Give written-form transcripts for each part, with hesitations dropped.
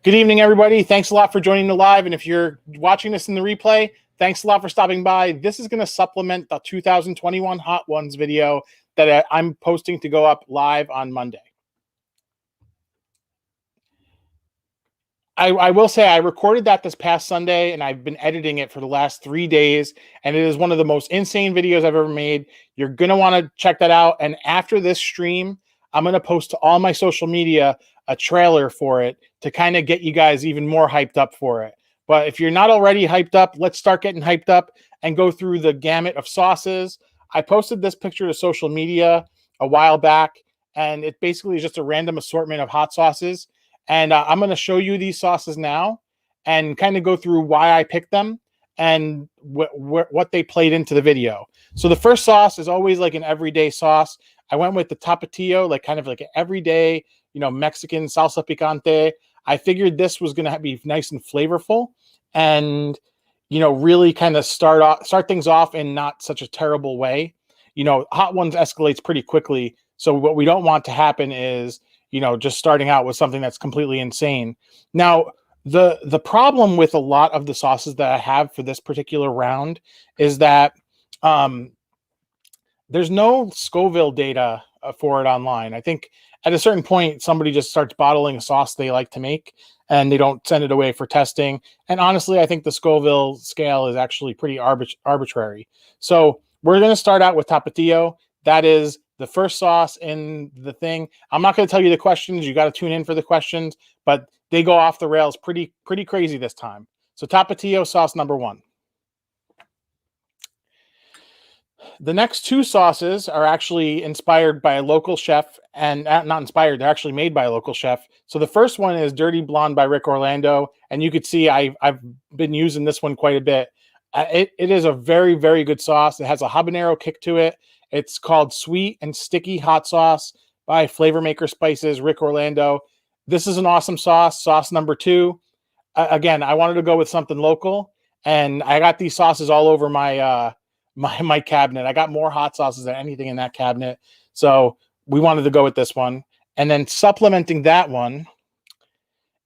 Good evening, everybody. Thanks a lot for joining the live. And if you're watching this in the replay, thanks a lot for stopping by. This is going to supplement the 2021 Hot Ones video that I'm posting to go up live on Monday. I will say I recorded that this past Sunday, and I've been editing it for the last 3 days, and it is one of the most insane videos I've ever made. You're going to want to check that out. And after this stream, I'm going to post to all my social media a trailer for it to kind of get you guys even more hyped up for it. But if you're not already hyped up, let's start getting hyped up and go through the gamut of sauces. I posted this picture to social media a while back, and it basically is just a random assortment of hot sauces. And I'm going to show you these sauces now and kind of go through why I picked them and what they played into the video. So the first sauce is always like an everyday sauce. I went with the Tapatio, like kind of like an everyday, Mexican salsa picante. I figured this was going to be nice and flavorful and, really kind of start things off in not such a terrible way. Hot Ones escalates pretty quickly. So what we don't want to happen is, just starting out with something that's completely insane. Now, the problem with a lot of the sauces that I have for this particular round is that there's no Scoville data for it online. I think at a certain point, somebody just starts bottling a sauce they like to make, and they don't send it away for testing. And honestly, I think the Scoville scale is actually pretty arbitrary. So we're going to start out with Tapatio. That is the first sauce in the thing. I'm not going to tell you the questions. You got to tune in for the questions, but they go off the rails pretty crazy this time. So Tapatio sauce number 1. The next 2 sauces are actually inspired by a local chef, and not inspired, they're actually made by a local chef. So the first one is Dirty Blonde by Rick Orlando, and you could see I've been using this one quite a bit. It is a very, very good sauce. It has a habanero kick to it. It's called Sweet and Sticky Hot Sauce by Flavor Maker Spices, Rick Orlando. This is an awesome sauce. Sauce number 2. Again, I wanted to go with something local, and I got these sauces all over my my cabinet. I got more hot sauces than anything in that cabinet. So we wanted to go with this one. And then supplementing that one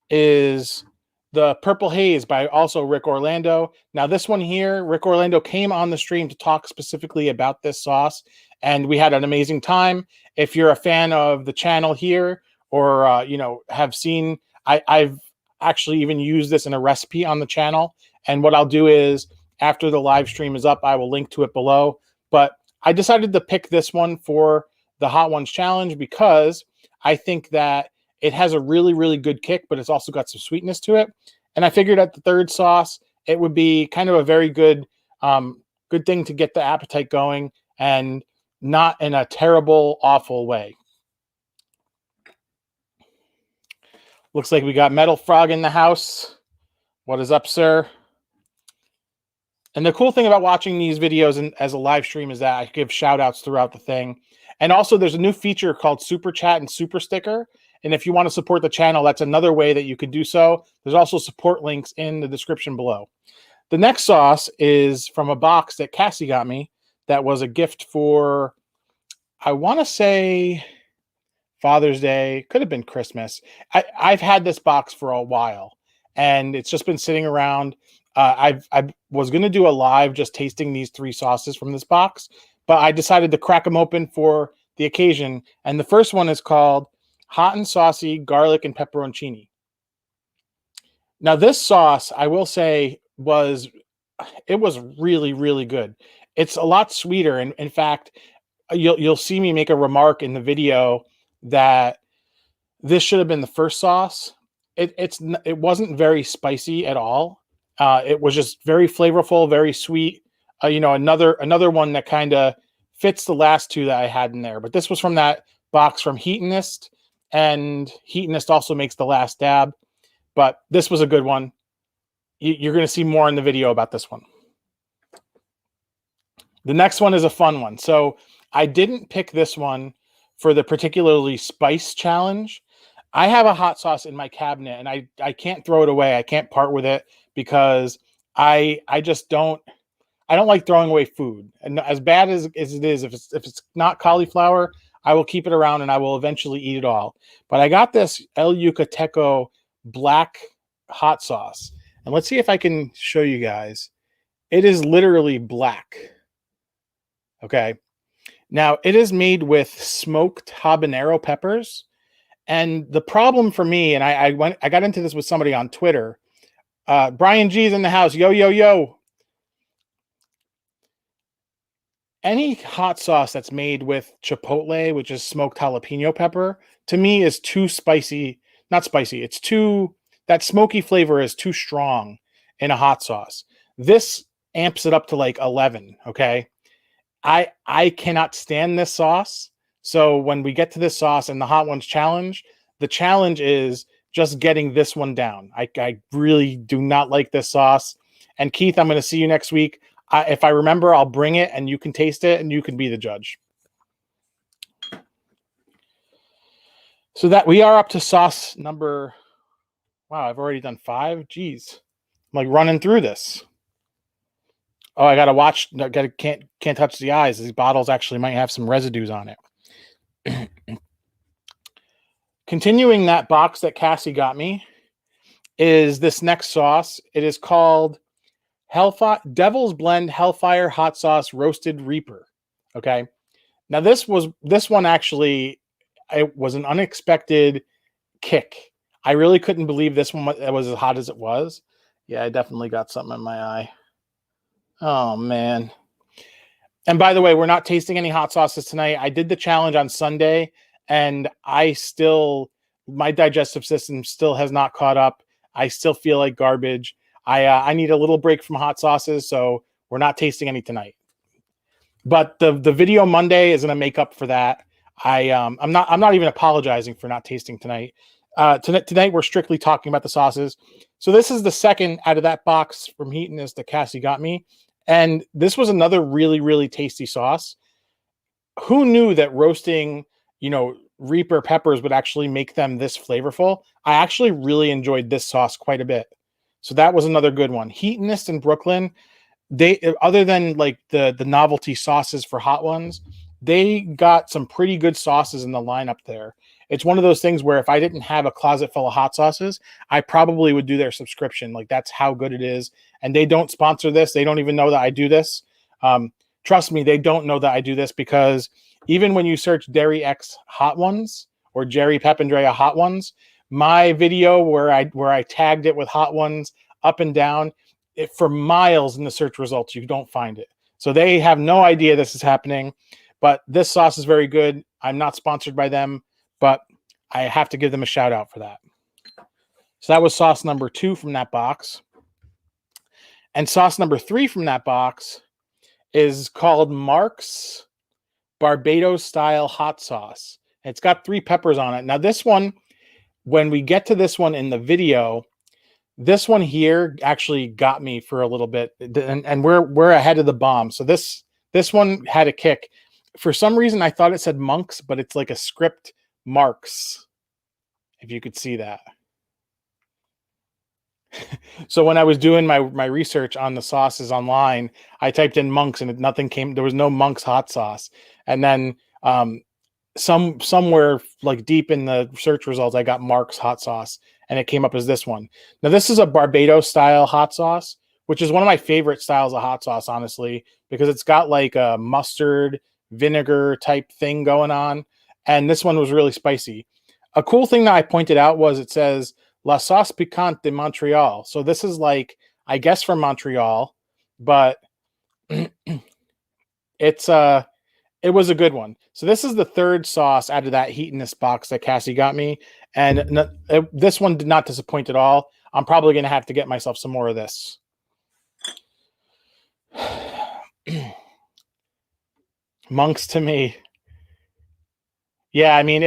is the Purple Haze by also Rick Orlando. Now this one here, Rick Orlando came on the stream to talk specifically about this sauce, and we had an amazing time. If you're a fan of the channel here, or have seen, I've actually even used this in a recipe on the channel. And what I'll do is, after the live stream is up, I will link to it below. But I decided to pick this one for the Hot Ones challenge because I think that it has a really, really good kick, but it's also got some sweetness to it. And I figured at the third sauce, it would be kind of a very good thing to get the appetite going, and not in a terrible, awful way. Looks like we got Metal Frog in the house. What is up, sir? And the cool thing about watching these videos as a live stream is that I give shout outs throughout the thing. And also there's a new feature called Super Chat and Super Sticker. And if you want to support the channel, that's another way that you could do so. There's also support links in the description below. The next sauce is from a box that Cassie got me that was a gift for, I want to say, Father's Day. Could have been Christmas. I've had this box for a while, and it's just been sitting around. I was going to do a live just tasting these 3 sauces from this box, but I decided to crack them open for the occasion. And the first one is called Hot and Saucy Garlic and Pepperoncini. Now this sauce, I will say, was really, really good. It's a lot sweeter. And in fact, you'll see me make a remark in the video that this should have been the first sauce. It wasn't very spicy at all. It was just very flavorful, very sweet. Another one that kind of fits the last 2 that I had in there. But this was from that box from Heatonist, and Heatonist also makes the last dab. But this was a good one. You're going to see more in the video about this one. The next one is a fun one. So I didn't pick this one for the particularly spice challenge. I have a hot sauce in my cabinet, and I can't throw it away. I can't part with it because I don't like throwing away food. And as bad as it is, if it's not cauliflower, I will keep it around and I will eventually eat it all. But I got this El Yukateco black hot sauce. And let's see if I can show you guys. It is literally black. Okay. Now, it is made with smoked habanero peppers. And the problem for me, and I got into this with somebody on Twitter. Brian G's in the house. Yo, yo, yo. Any hot sauce that's made with chipotle, which is smoked jalapeno pepper, to me is too spicy. Not spicy. It's too, that smoky flavor is too strong in a hot sauce. This amps it up to like 11. Okay. I cannot stand this sauce. So when we get to this sauce and the hot ones challenge, the challenge is just getting this one down. I really do not like this sauce. And Keith, I'm going to see you next week. If I remember, I'll bring it and you can taste it and you can be the judge. So that we are up to sauce number. Wow, I've already done 5. Jeez, I'm like running through this. Oh, I gotta watch. Can't touch the eyes. These bottles actually might have some residues on it. Continuing that box that Cassie got me is this next sauce. It is called Devil's Blend Hellfire Hot Sauce Roasted Reaper. Okay. Now this one actually, it was an unexpected kick. I really couldn't believe this one was as hot as it was. Yeah, I definitely got something in my eye. Oh man. And by the way, we're not tasting any hot sauces tonight. I did the challenge on Sunday and my digestive system still has not caught up. I still feel like garbage. I need a little break from hot sauces, so we're not tasting any tonight. But the video Monday is going to make up for that. I'm not even apologizing for not tasting tonight. Tonight we're strictly talking about the sauces. So this is the second out of that box from Heatonist that Cassie got me, and this was another really, really tasty sauce. Who knew that roasting, Reaper peppers would actually make them this flavorful? I actually really enjoyed this sauce quite a bit. So that was another good one. Heatonist in Brooklyn, they, other than like the novelty sauces for hot ones, they got some pretty good sauces in the lineup there. It's one of those things where if I didn't have a closet full of hot sauces, I probably would do their subscription. Like that's how good it is. And they don't sponsor this. They don't even know that I do this. Trust me, they don't know that I do this, because even when you search Dairy X Hot Ones or Jerry Pepandrea Hot Ones, my video where I tagged it with hot ones up and down, for miles in the search results, you don't find it. So they have no idea this is happening. But this sauce is very good. I'm not sponsored by them, but I have to give them a shout out for that. So that was sauce number 2 from that box. And sauce number 3 from that box is called Mark's Barbados style hot sauce. It's got 3 peppers on it. Now this one, when we get to this one in the video, this one here actually got me for a little bit, and we're ahead of the bomb. So this one had a kick. For some reason, I thought it said Monks, but it's like a script Marks, if you could see that. So when I was doing my research on the sauces online, I typed in Monks and nothing came. There was no Monks hot sauce. And then somewhere like deep in the search results, I got Mark's hot sauce and it came up as this one. Now this is a Barbados style hot sauce, which is one of my favorite styles of hot sauce, honestly, because it's got like a mustard vinegar type thing going on. And this one was really spicy. A cool thing that I pointed out was it says La Sauce Piquante de Montreal. So this is like, I guess from Montreal, but it was a good one. So this is the 3rd sauce out of that Heatonist box that Cassie got me. And this one did not disappoint at all. I'm probably going to have to get myself some more of this. Monks to me. Yeah, I mean,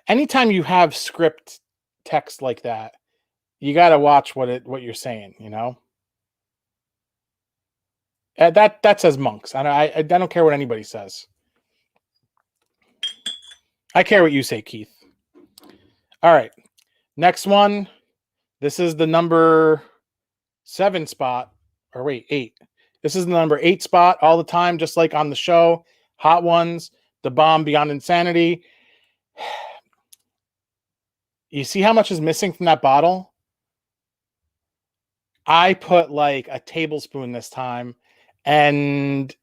anytime you have script text like that, you got to watch what you're saying, That says Monks. I don't care what anybody says. I care what you say, Keith. All right. Next one. This is the number 7 spot. Or wait, 8. This is the number 8 spot all the time, just like on the show. Hot Ones, The Bomb Beyond Insanity. You see how much is missing from that bottle? I put like a tablespoon this time, and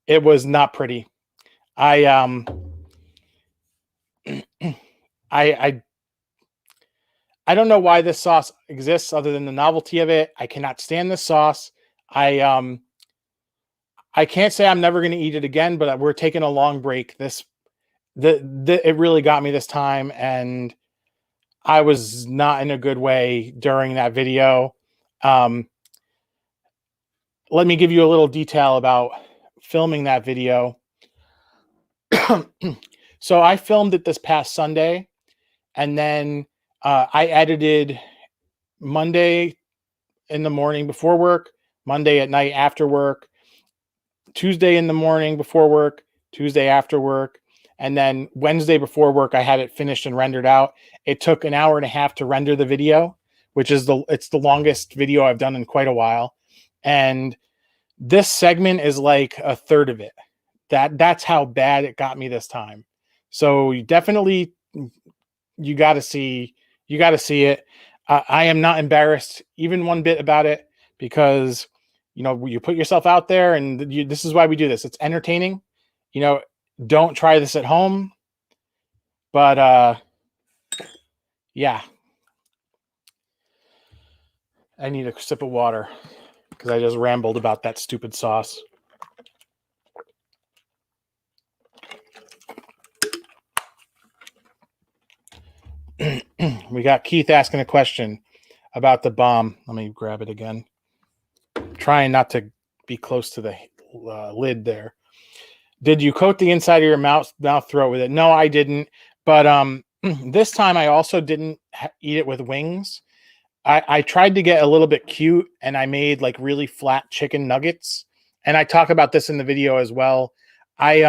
it was not pretty. I I I don't know why this sauce exists other than the novelty of it. I cannot stand this sauce. I can't say I'm never going to eat it again, but we're taking a long break. It really got me this time, and I was not in a good way during that video. Let me give you a little detail about filming that video. So I filmed it this past Sunday, and then I edited Monday in the morning before work, Monday at night after work, Tuesday in the morning before work, Tuesday after work, and then Wednesday before work I had it finished and rendered out. It took an hour and a half to render the video, which is it's the longest video I've done in quite a while. And this segment is like a third of it. That's how bad it got me this time. So you definitely you got to see it. I am not embarrassed even one bit about it, because you put yourself out there, and this is why we do this. It's entertaining. Don't try this at home. But yeah, I need a sip of water because I just rambled about that stupid sauce. We got Keith asking a question about the bomb. Let me grab it again. Trying not to be close to the lid there. Did you coat the inside of your mouth throat with it? No, I didn't. But this time I also didn't eat it with wings. I tried to get a little bit cute, and I made like really flat chicken nuggets. And I talk about this in the video as well. I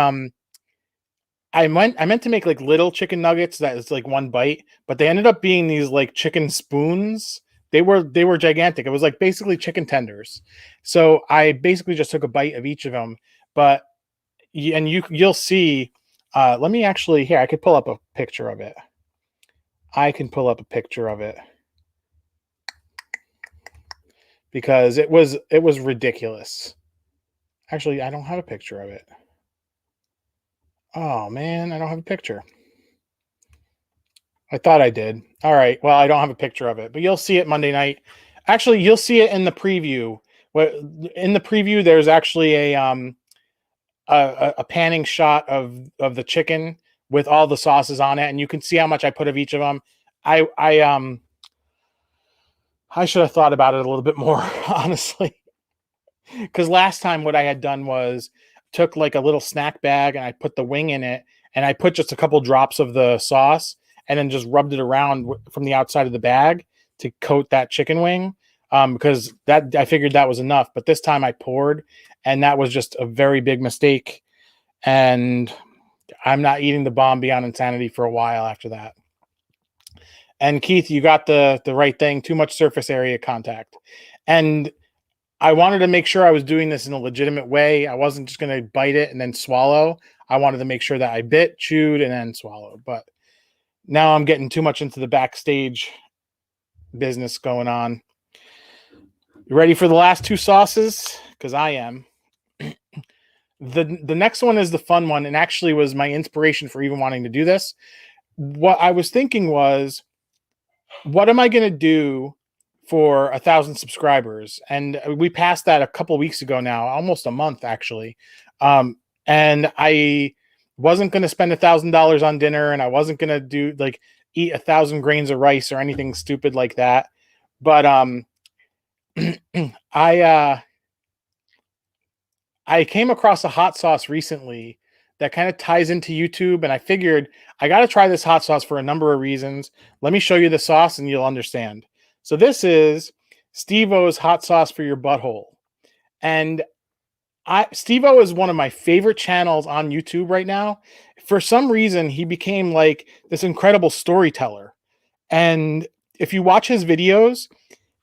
meant to make like little chicken nuggets that is like one bite, but they ended up being these like chicken spoons. They were gigantic. It was like basically chicken tenders. So I basically just took a bite of each of them. But you'll see. Let me actually here. I could pull up a picture of it. Because it was ridiculous. Actually, I don't have a picture of it. Oh man, I don't have a picture. I thought I did. All right. Well, I don't have a picture of it, but you'll see it Monday night. Actually, you'll see it in the preview. In the preview, there's actually a panning shot of the chicken with all the sauces on it, and you can see how much I put of each of them. I should have thought about it a little bit more, honestly, because last time what I had done was took like a little snack bag and I put the wing in it, and I put just a couple drops of the sauce and then just rubbed it around from the outside of the bag to coat that chicken wing, because that I figured that was enough. But this time I poured, and that was just a very big mistake. And I'm not eating the bomb beyond insanity for a while after that. And Keith, you got the right thing. Too much surface area contact. And I wanted to make sure I was doing this in a legitimate way. I wasn't just going to bite it and then swallow. I wanted to make sure that I bit, chewed, and then swallowed. But now I'm getting too much into the backstage business going on. You ready for the last two sauces? Because I am. The next one is the fun one, and actually was my inspiration for even wanting to do this. What I was thinking was, what am I going to do for 1,000 subscribers? And we passed that a couple weeks ago now, almost a month actually. And I wasn't going to spend $1,000 on dinner, and I wasn't going to do like eat 1,000 grains of rice or anything stupid like that. But I came across a hot sauce recently that kind of ties into YouTube, and I figured I got to try this hot sauce for a number of reasons. Let me show you the sauce and you'll understand. So this is Steve-O's hot sauce for your butthole. And Steve-O is one of my favorite channels on YouTube right now. For some reason, he became like this incredible storyteller. And if you watch his videos,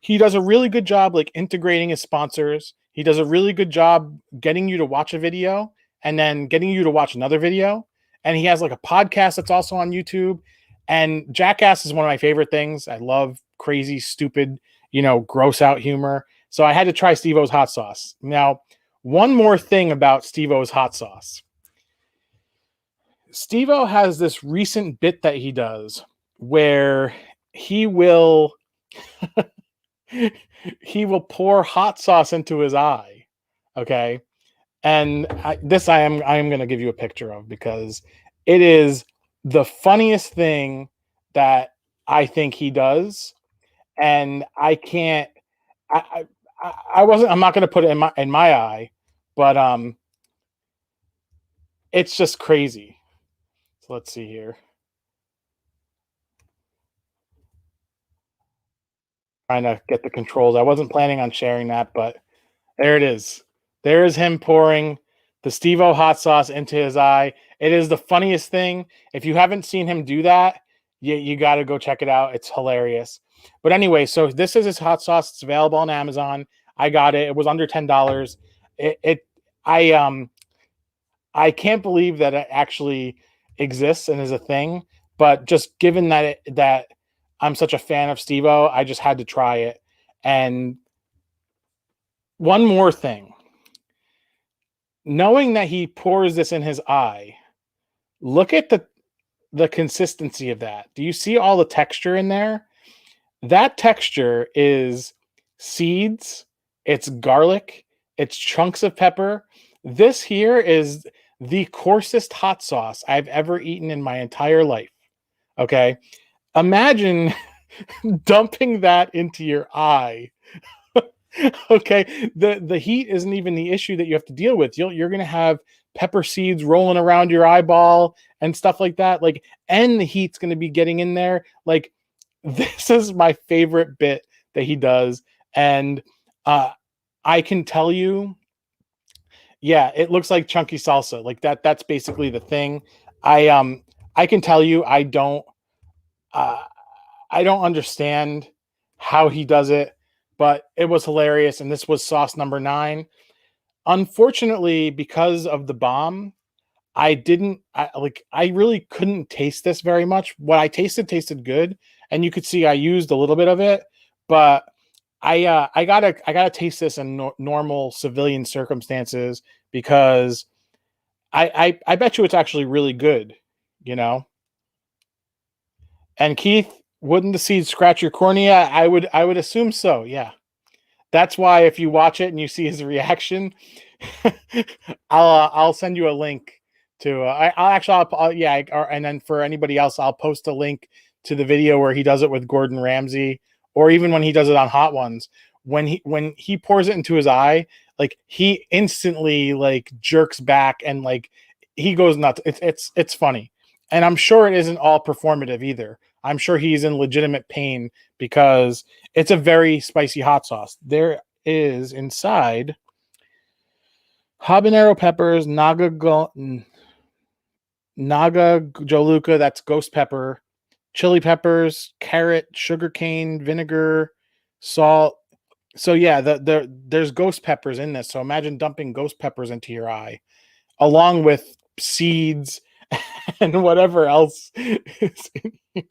he does a really good job like integrating his sponsors. He does a really good job getting you to watch a video and then getting you to watch another video. And he has like a podcast that's also on YouTube. And Jackass is one of my favorite things. I love crazy, stupid, gross out humor. So I had to try Steve-O's hot sauce. Now, one more thing about Steve-O's hot sauce. Steve-O has this recent bit that he does where he will pour hot sauce into his eye. Okay. And I am going to give you a picture of, because it is the funniest thing that I think he does. And I can't, I'm not going to put it in my eye, but it's just crazy. So let's see here. Trying to get the controls. I wasn't planning on sharing that, but there it is. There is him pouring the Steve-O hot sauce into his eye. It is the funniest thing. If you haven't seen him do that, you got to go check it out. It's hilarious. But anyway, so this is his hot sauce. It's available on Amazon. I got it. It was under $10. I can't believe that it actually exists and is a thing. But just given that I'm such a fan of Steve-O, I just had to try it. And one more thing. Knowing that he pours this in his eye, look at the consistency of that. Do you see all the texture in there? That texture is seeds, it's garlic, it's chunks of pepper. This here is the coarsest hot sauce I've ever eaten in my entire life. Okay? Imagine dumping that into your eye. Okay, the heat isn't even the issue that you have to deal with. You're going to have pepper seeds rolling around your eyeball and stuff like that. Like, and the heat's going to be getting in there. Like, this is my favorite bit that he does, and I can tell you, yeah, it looks like chunky salsa. Like that. That's basically the thing. I can tell you, I don't understand how he does it, but it was hilarious. And this was sauce number 9. Unfortunately, because of the bomb, I really couldn't taste this very much. What I tasted good, and you could see I used a little bit of it, but I gotta taste this in normal civilian circumstances, because I bet you it's actually really good, And Keith, wouldn't the seeds scratch your cornea? I would assume so. Yeah. That's why if you watch it and you see his reaction, I'll send you a link to. And then for anybody else, I'll post a link to the video where he does it with Gordon Ramsay, or even when he does it on Hot Ones. When he pours it into his eye, like he instantly like jerks back and like he goes nuts. It's funny, and I'm sure it isn't all performative either. I'm sure he's in legitimate pain because it's a very spicy hot sauce. There is inside habanero peppers, naga joluca, that's ghost pepper, chili peppers, carrot, sugarcane, vinegar, salt. So yeah, there's ghost peppers in this. So imagine dumping ghost peppers into your eye, along with seeds and whatever else is in here.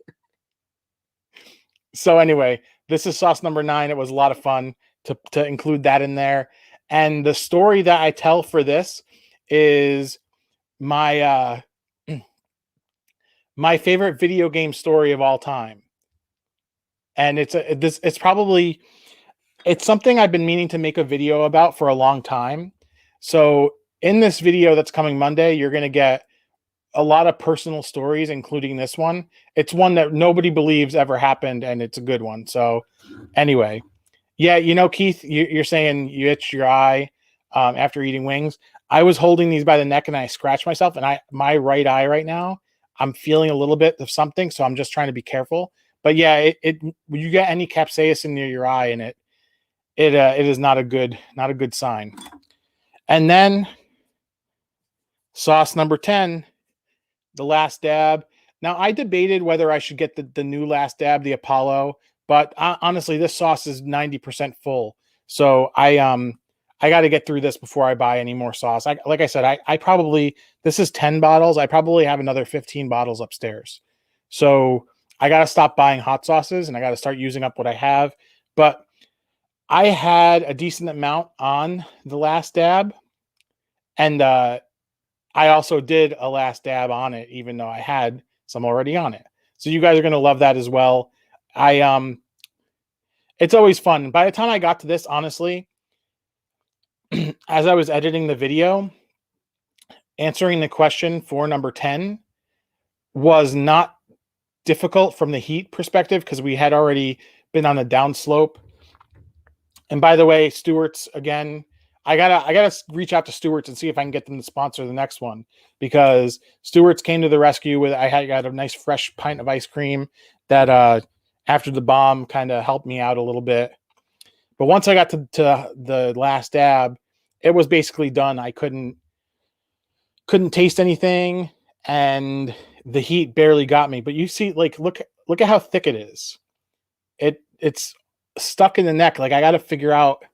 So anyway, this is sauce number 9. It was a lot of fun to include that in there. And the story that I tell for this is my my favorite video game story of all time. And it's something I've been meaning to make a video about for a long time. So in this video that's coming Monday, you're going to get a lot of personal stories, including this one. It's one that nobody believes ever happened, and it's a good one. So anyway, yeah, Keith, you're saying you itch your eye after eating wings. I was holding these by the neck and I scratched myself, and my right eye right now, I'm feeling a little bit of something, so I'm just trying to be careful. But yeah, you get any capsaicin near your eye, and it is not a good sign. And then sauce number 10, the last dab. Now, I debated whether I should get the new last dab, the Apollo, but honestly, this sauce is 90% full. So I got to get through this before I buy any more sauce. Like I said, I probably, this is 10 bottles. I probably have another 15 bottles upstairs. So I got to stop buying hot sauces and I got to start using up what I have. But I had a decent amount on the last dab, and I also did a last dab on it, even though I had some already on it. So you guys are going to love that as well. It's always fun. By the time I got to this, honestly, as I was editing the video, answering the question for number 10 was not difficult from the heat perspective because we had already been on a downslope. And by the way, Stewart's again, I gotta reach out to Stewart's and see if I can get them to sponsor the next one, because Stewart's came to the rescue with got a nice fresh pint of ice cream that after the bomb kind of helped me out a little bit. But once I got to the last dab, it was basically done. I couldn't taste anything, and the heat barely got me. But you see, like, look at how thick it is. It's stuck in the neck. Like, I got to figure out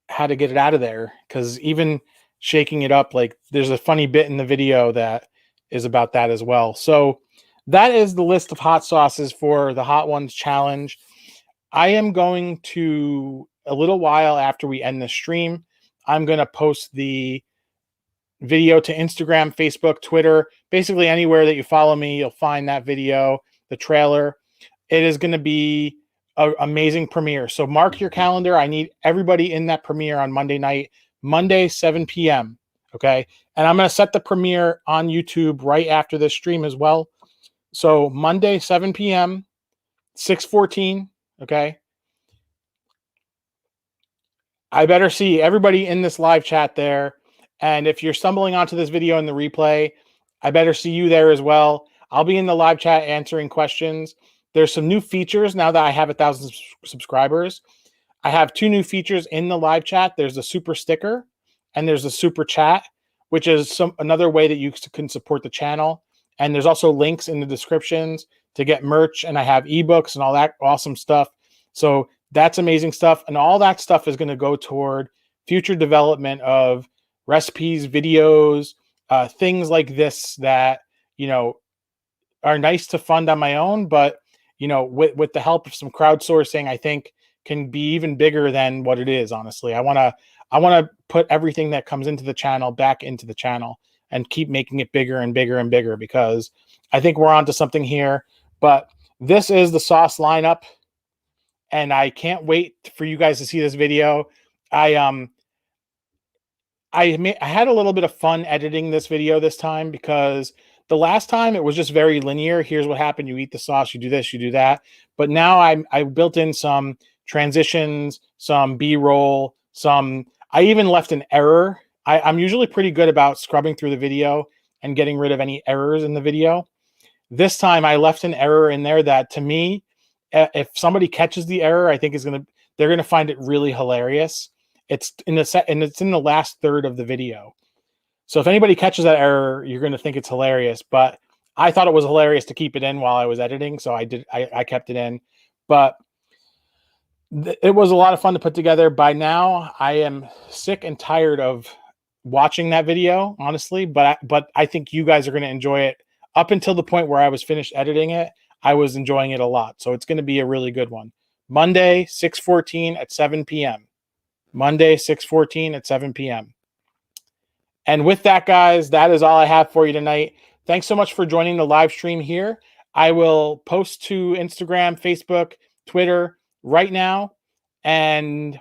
how to get it out of there, because even shaking it up, like, there's a funny bit in the video that is about that as well. So that is the list of hot sauces for the Hot Ones challenge. I am going to, a little while after we end the stream, I'm going to post the video to Instagram, Facebook, Twitter, basically anywhere that you follow me, you'll find that video, the trailer. It is going to be an amazing premiere. So mark your calendar. I need everybody in that premiere on Monday night, Monday, 7 p.m. Okay. And I'm going to set the premiere on YouTube right after this stream as well. So Monday, 7 p.m., 6/14. Okay. I better see everybody in this live chat there. And if you're stumbling onto this video in the replay, I better see you there as well. I'll be in the live chat answering questions. There's some new features now that I have 1,000 subscribers. I have 2 new features in the live chat. There's a super sticker and there's a super chat, which is another way that you can support the channel. And there's also links in the descriptions to get merch, and I have ebooks and all that awesome stuff. So that's amazing stuff. And all that stuff is going to go toward future development of recipes, videos, things like this that, are nice to fund on my own, but, with the help of some crowdsourcing, I think can be even bigger than what it is. Honestly, I want to put everything that comes into the channel back into the channel and keep making it bigger and bigger and bigger, because I think we're onto something here. But this is the sauce lineup, and I can't wait for you guys to see this video. I had a little bit of fun editing this video this time, because the last time it was just very linear. Here's what happened. You eat the sauce, you do this, you do that. But now I built in some transitions, some B-roll, I even left an error. I'm usually pretty good about scrubbing through the video and getting rid of any errors in the video. This time I left an error in there that, to me, if somebody catches the error, I think they're going to find it really hilarious. It's in the last third of the video. So if anybody catches that error, you're going to think it's hilarious. But I thought it was hilarious to keep it in while I was editing, so I kept it in. But it was a lot of fun to put together. By now, I am sick and tired of watching that video, honestly. But I think you guys are going to enjoy it. Up until the point where I was finished editing it, I was enjoying it a lot. So it's going to be a really good one. Monday, 6/14 at 7 p.m. Monday, 6/14 at 7 p.m. And with that, guys, that is all I have for you tonight. Thanks so much for joining the live stream here. I will post to Instagram, Facebook, Twitter right now. And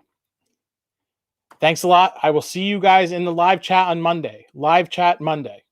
thanks a lot. I will see you guys in the live chat on Monday. Live chat Monday.